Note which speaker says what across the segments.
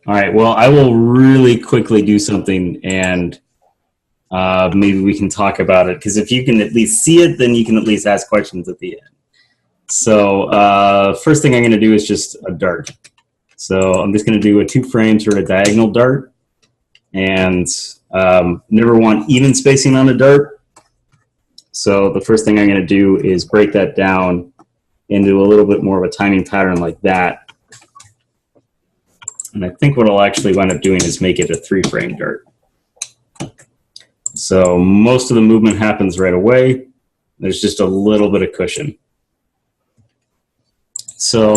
Speaker 1: All right, well, I will really quickly do something, and maybe we can talk about it, because if you can at least see it, then you can at least ask questions at the end. So first thing I'm going to do is just a dart. So I'm just going to do a 2 frames or a diagonal dart, and never want even spacing on a dart. So the first thing I'm going to do is break that down into a little bit more of a timing pattern like that. And I think what I'll actually wind up doing is make it a 3-frame dart. So most of the movement happens right away. There's just a little bit of cushion. So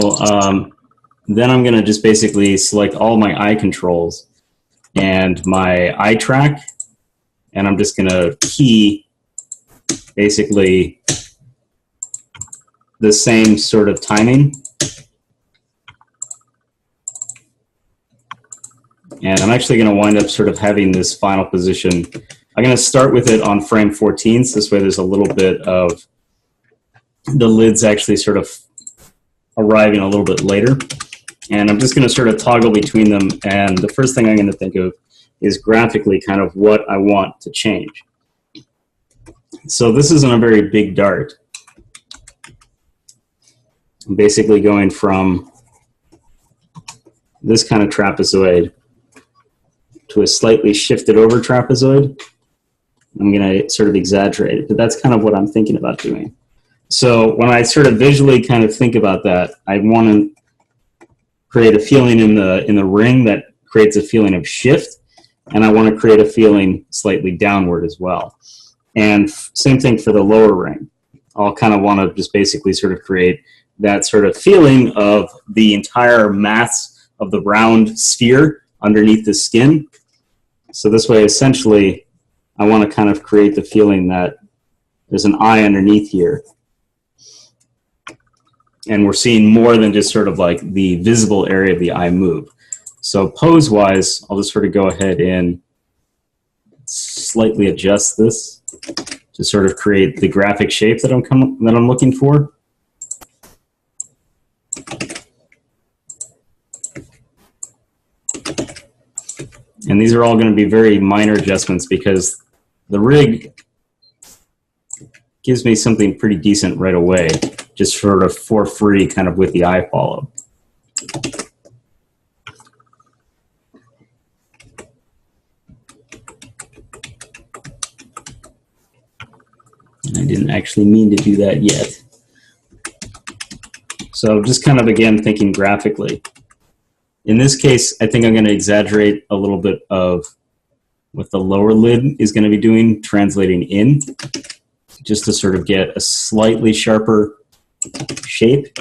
Speaker 1: then I'm going to just basically select all my eye controls and my eye track, and I'm just going to key basically the same sort of timing. And I'm actually going to wind up sort of having this final position. I'm going to start with it on frame 14, so this way there's a little bit of the lids actually sort of arriving a little bit later. And I'm just going to sort of toggle between them, and the first thing I'm going to think of is graphically kind of what I want to change. So this isn't a very big dart. I'm basically going from this kind of trapezoid to a slightly shifted over trapezoid. I'm going to sort of exaggerate it, but that's kind of what I'm thinking about doing. So when I sort of visually kind of think about that, I want to create a feeling in the ring that creates a feeling of shift, and I want to create a feeling slightly downward as well. And same thing for the lower ring. I'll kind of want to just basically sort of create that sort of feeling of the entire mass of the round sphere underneath the skin. So this way, essentially, I want to kind of create the feeling that there's an eye underneath here. And we're seeing more than just sort of like the visible area of the eye move. So pose-wise, I'll just sort of go ahead and slightly adjust this to sort of create the graphic shape that I'm looking for. And these are all going to be very minor adjustments because the rig gives me something pretty decent right away, just sort of for free, kind of with the eye follow. I didn't actually mean to do that yet. So just kind of, again, thinking graphically. In this case, I think I'm going to exaggerate a little bit of what the lower lid is going to be doing, translating in, just to sort of get a slightly sharper shape.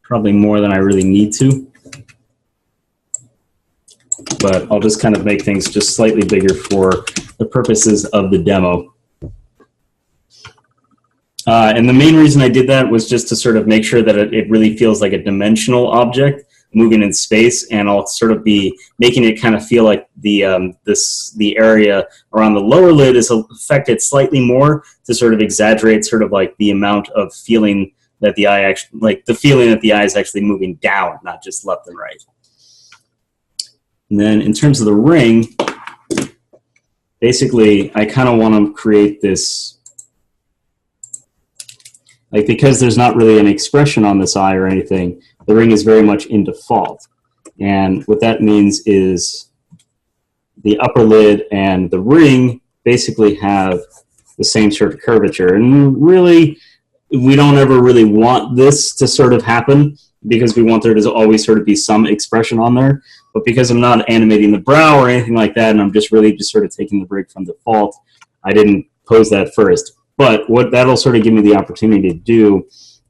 Speaker 1: Probably more than I really need to. But I'll just kind of make things just slightly bigger for the purposes of the demo. And the main reason I did that was just to sort of make sure that it really feels like a dimensional object moving in space, and I'll sort of be making it kind of feel like the area around the lower lid is affected slightly more to sort of exaggerate sort of like the amount of feeling that the eye actually, like the feeling that the eye is actually moving down, not just left and right. And then in terms of the ring, basically I kind of want to create this, like, because there's not really an expression on this eye or anything, the ring is very much in default. And what that means is the upper lid and the ring basically have the same sort of curvature. And really, we don't ever really want this to sort of happen because we want there to always sort of be some expression on there. But because I'm not animating the brow or anything like that, and I'm just really just sort of taking the rig from default, I didn't pose that first. But what that'll sort of give me the opportunity to do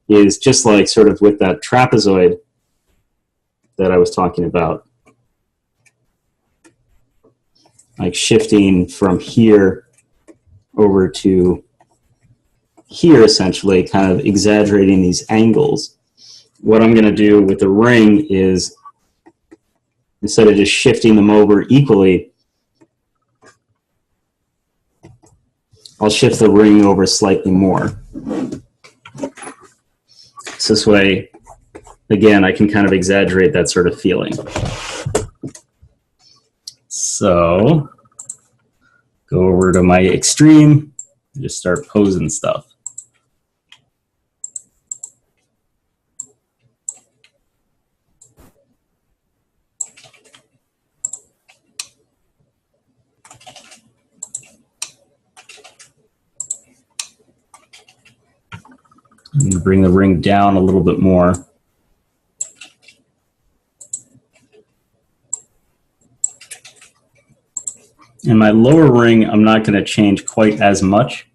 Speaker 1: is just like sort of with that trapezoid that I was talking about, like shifting from here over to here, essentially, kind of exaggerating these angles. What I'm going to do with the ring is, instead of just shifting them over equally, I'll shift the ring over slightly more. So this way, again, I can kind of exaggerate that sort of feeling. So go over to my extreme, just start posing stuff. I'm going to bring the ring down a little bit more. And my lower ring, I'm not going to change quite as much.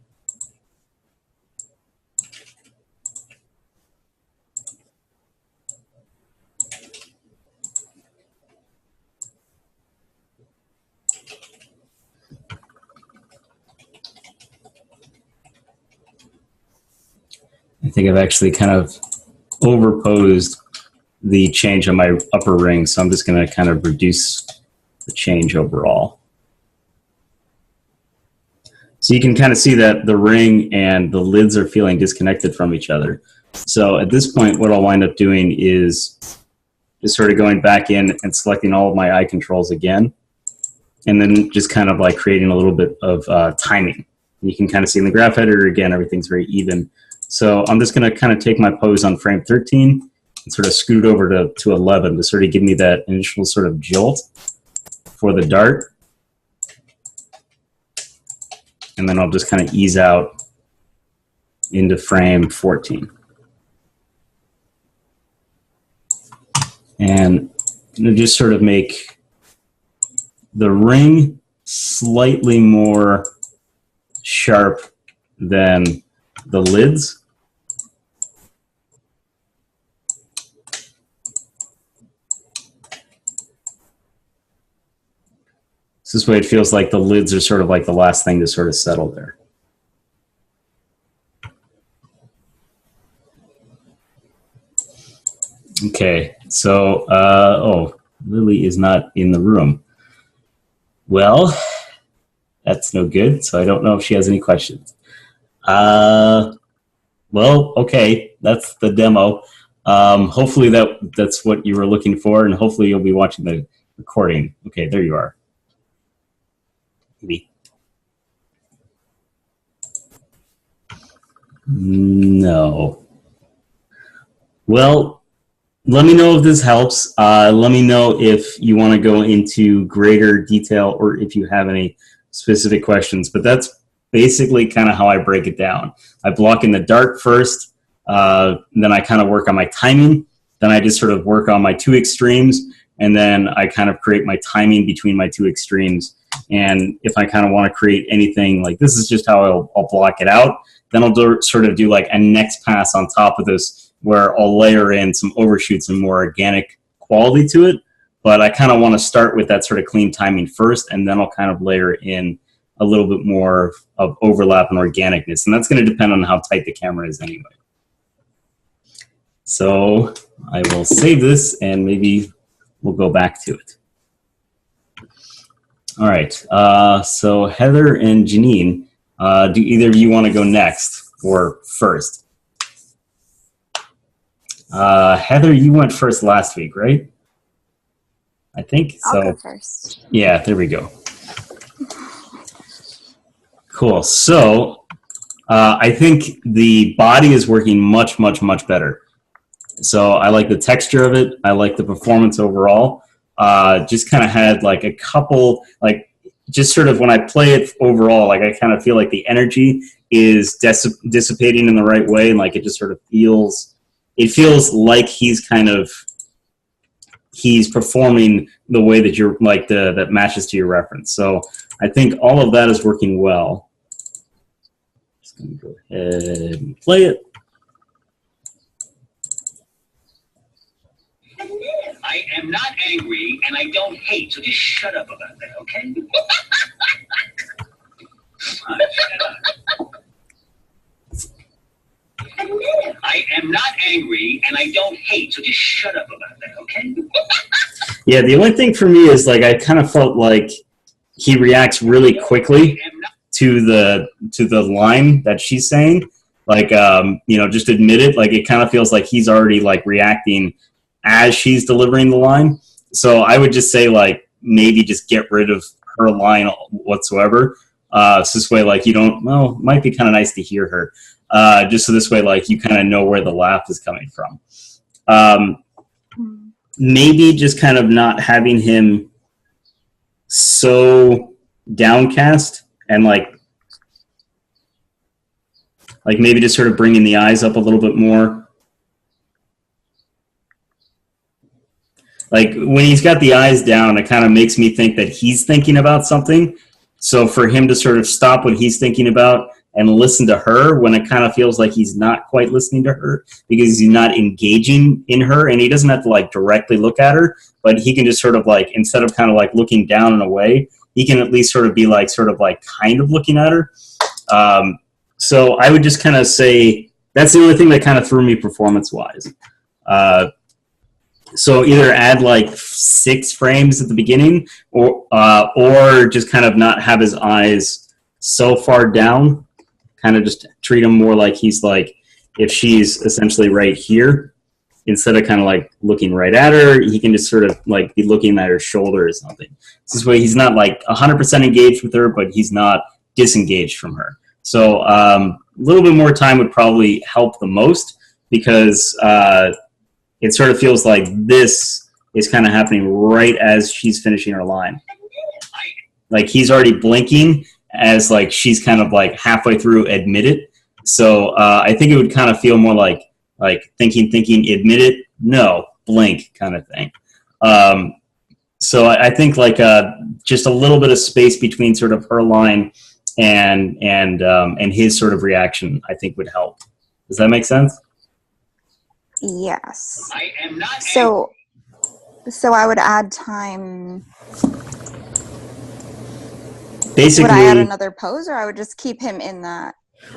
Speaker 1: I think I've actually kind of overposed the change on my upper ring, so I'm just going to kind of reduce the change overall. So you can kind of see that the ring and the lids are feeling disconnected from each other. So at this point, what I'll wind up doing is just sort of going back in and selecting all of my eye controls again, and then just kind of like creating a little bit of timing. You can kind of see in the graph editor, again, everything's very even. So I'm just going to kind of take my pose on frame 13 and sort of scoot over to 11 to sort of give me that initial sort of jolt for the dart. And then I'll just kind of ease out into frame 14. And just sort of make the ring slightly more sharp than the lids. So this way it feels like the lids are sort of like the last thing to sort of settle there. Okay, so, oh, Lily is not in the room. Well, that's no good, so I don't know if she has any questions. Well, okay, that's the demo. Hopefully that's what you were looking for, and hopefully you'll be watching the recording. Okay, there you are. Maybe. No. Well, let me know if this helps. Let me know if you want to go into greater detail or if you have any specific questions. But that's basically kind of how I break it down. I block in the dart first, then I kind of work on my timing, then I just sort of work on my two extremes, and then I kind of create my timing between my two extremes. And if I kind of want to create anything, like this is just how I'll block it out, then I'll sort of do like a next pass on top of this where I'll layer in some overshoots and more organic quality to it. But I kind of want to start with that sort of clean timing first, and then I'll kind of layer in a little bit more of overlap and organicness. And that's going to depend on how tight the camera is anyway. So I will save this and maybe we'll go back to it. All right, so Heather and Janine, do either of you want to go next or first? Heather, you went first last week, right? I think so.
Speaker 2: I'll go first.
Speaker 1: Yeah, there we go. Cool. So I think the body is working much, much, much better. So I like the texture of it. I like the performance overall. Just kind of had like a couple, like just sort of when I play it overall, like I kind of feel like the energy is dissipating in the right way. And like it just sort of feels, it feels like he's performing the way that you're like that matches to your reference. So I think all of that is working well. Just gonna go ahead and play it.
Speaker 3: I am not angry and I don't hate, so just shut up about that, okay? Shut up. I am not angry and I don't hate, so just shut up about that, okay?
Speaker 1: Yeah, the only thing for me is like I kind of felt like he reacts really quickly to the line that she's saying, like, you know, just admit it. Like, it kind of feels like he's already like reacting as she's delivering the line. So I would just say, like, maybe just get rid of her line whatsoever. So this way, like, you don't, well, it might be kind of nice to hear her. Just so this way, like, you kind of know where the laugh is coming from. Maybe just kind of not having him so downcast, and like maybe just sort of bringing the eyes up a little bit more. Like, when he's got the eyes down, it kind of makes me think that he's thinking about something. So for him to sort of stop what he's thinking about and listen to her, when it kind of feels like he's not quite listening to her because he's not engaging in her, and he doesn't have to like directly look at her, but he can just sort of like, instead of kind of like looking down and away, he can at least sort of be like, sort of like kind of looking at her. So I would just kind of say that's the only thing that kind of threw me performance-wise. So either add like 6 frames at the beginning, or just kind of not have his eyes so far down. Kind of just treat him more like he's like, if she's essentially right here, instead of kind of like looking right at her, he can just sort of like be looking at her shoulder or something. This way he's not like 100% engaged with her, but he's not disengaged from her. So a little bit more time would probably help the most, because it sort of feels like this is kind of happening right as she's finishing her line. Like, he's already blinking as like she's kind of like halfway through admit it. So I think it would kind of feel more like thinking, admit it, no, blink kind of thing. So I think like just a little bit of space between sort of her line and his sort of reaction, I think would help. Does that make sense?
Speaker 2: Yes.
Speaker 3: I am not
Speaker 2: So I would add time.
Speaker 1: Basically,
Speaker 2: would I add another pose, or I would just keep him in that?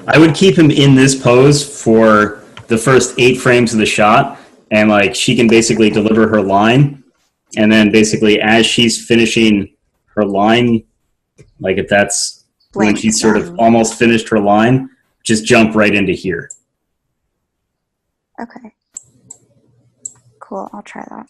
Speaker 1: I would keep him in this pose for the first 8 frames of the shot, and like she can basically deliver her line, and then basically as she's finishing her line, like if that's when she's sort of almost finished her line, just jump right into here.
Speaker 2: Okay. Cool, I'll try that.